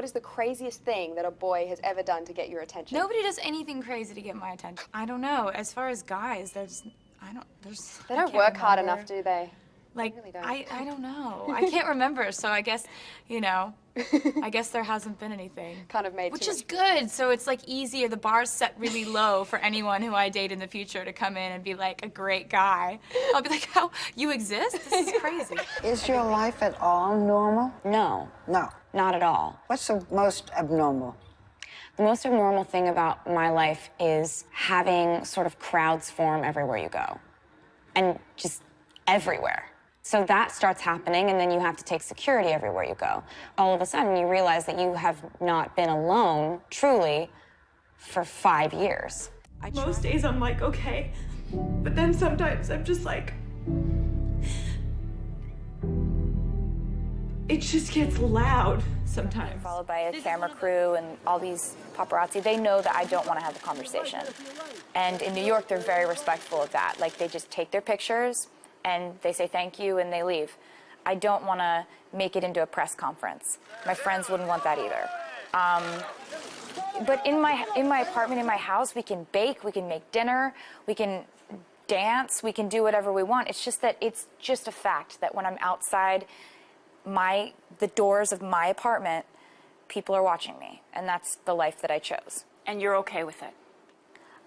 what is the craziest thing that a boy has ever done to get your attention? Nobody does anything crazy to get my attention. I don't know. As far as guys, they don't work hard enough, do they? Like, they really don't. I don't know. I can't remember, so I guess, you know, I guess there hasn't been anything. Kind of made Which too is much. good, so it's like easier. The bar's set really low for anyone who I date in the future to come in and be like a great guy. I'll be like, how, you exist? This is crazy. Is your life at all normal? No, No. not at all. What's the most abnormal? The most abnormal thing about my life is having sort of crowds form everywhere you go. And just everywhere. So that starts happening, and then you have to take security everywhere you go. All of a sudden, you realize that you have not been alone, truly, for 5 years. Most days I'm like, okay, but then sometimes I'm just like, it just gets loud sometimes. Followed by a camera crew and all these paparazzi, they know that I don't want to have the conversation. And in New York, they're very respectful of that. Like, they just take their pictures and they say thank you and they leave. I don't want to make it into a press conference. My friends wouldn't want that either. But in my apartment, in my house, we can bake, we can make dinner, we can dance, we can do whatever we want. It's just that it's just a fact that when I'm outside the doors of my apartment, people are watching me, and that's the life that I chose. And you're okay with it?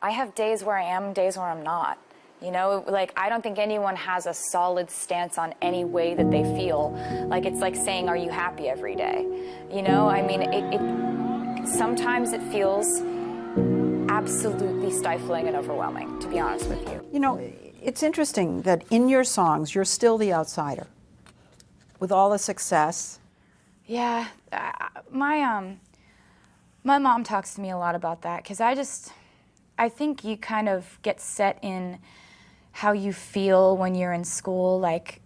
I have days where I am, days where I'm not. You know, like, I don't think anyone has a solid stance on any way that they feel. Like, it's like saying, are you happy every day? You know, I mean, sometimes it feels absolutely stifling and overwhelming, to be honest with you. You know, it's interesting that in your songs, you're still the outsider. With all the success. Yeah, my mom talks to me a lot about that, because I think you kind of get set in how you feel when you're in school. Like,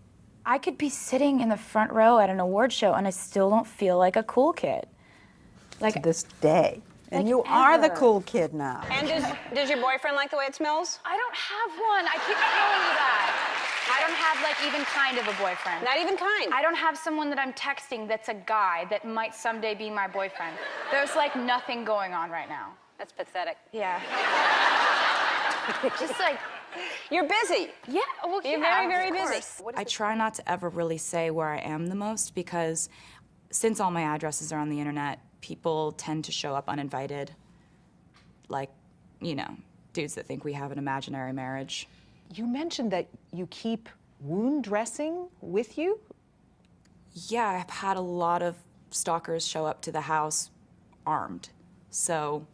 I could be sitting in the front row at an award show and I still don't feel like a cool kid. Like, To this day. And like you are the ever. cool kid now. And does your boyfriend like the way it smells? I don't have one. I keep telling you that. I don't have, like, even kind of a boyfriend. Not even kind. I don't have someone that I'm texting that's a guy that might someday be my boyfriend. There's, like, nothing going on right now. That's pathetic. Yeah. Just like, You're busy. yeah, well, You're yeah, very, of very busy. course. I try not to ever really say where I am the most, because since all my addresses are on the internet, people tend to show up uninvited. Like, you know, dudes that think we have an imaginary marriage. You mentioned that you keep wound dressing with you? Yeah, I've had a lot of stalkers show up to the house armed. So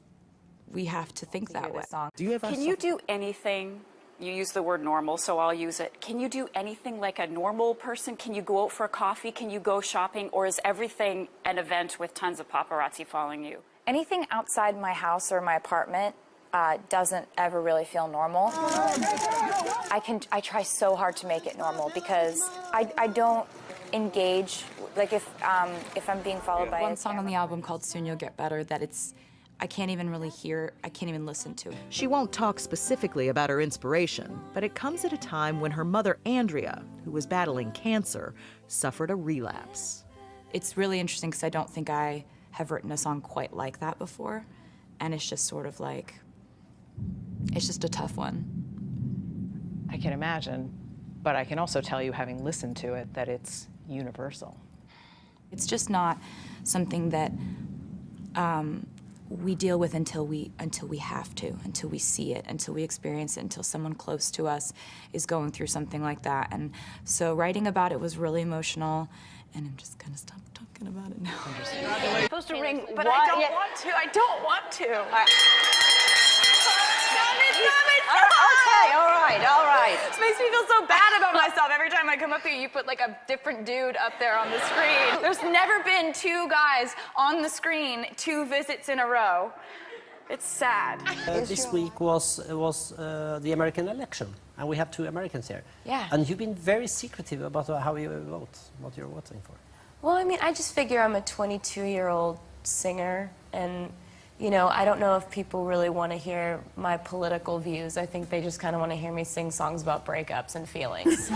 we have to think that way. Can you do anything? You use the word normal, so I'll use it. Can you do anything like a normal person? Can you go out for a coffee? Can you go shopping? Or is everything an event with tons of paparazzi following you? Anything outside my house or my apartment doesn't ever really feel normal. I try so hard to make it normal, because I don't engage, like, if I'm being followed by One song on the album called Soon You'll Get Better that I can't even really hear, I can't even listen to. She won't talk specifically about her inspiration, but it comes at a time when her mother, Andrea, who was battling cancer, suffered a relapse. It's really interesting because I don't think I have written a song quite like that before, and it's just sort of like, it's just a tough one. I can imagine, but I can also tell you, having listened to it, that it's universal. It's just not something that we deal with until we have to, until we see it, until we experience it, until someone close to us is going through something like that. And so writing about it was really emotional, and I'm just gonna stop talking about it now. You're supposed to ring, But I don't want to. I don't want to. Okay, all right. This makes me feel so bad about myself. Every time I come up here, you put like a different dude up there on the screen. There's never been 2 guys on the screen 2 visits in a row. It's sad. This week was the American election, and we have 2 Americans here. Yeah. And you've been very secretive about how you vote, what you're voting for. Well, I mean, I just figure I'm a 22-year-old singer, and, you know, I don't know if people really want to hear my political views. I think they just kind of want to hear me sing songs about breakups and feelings.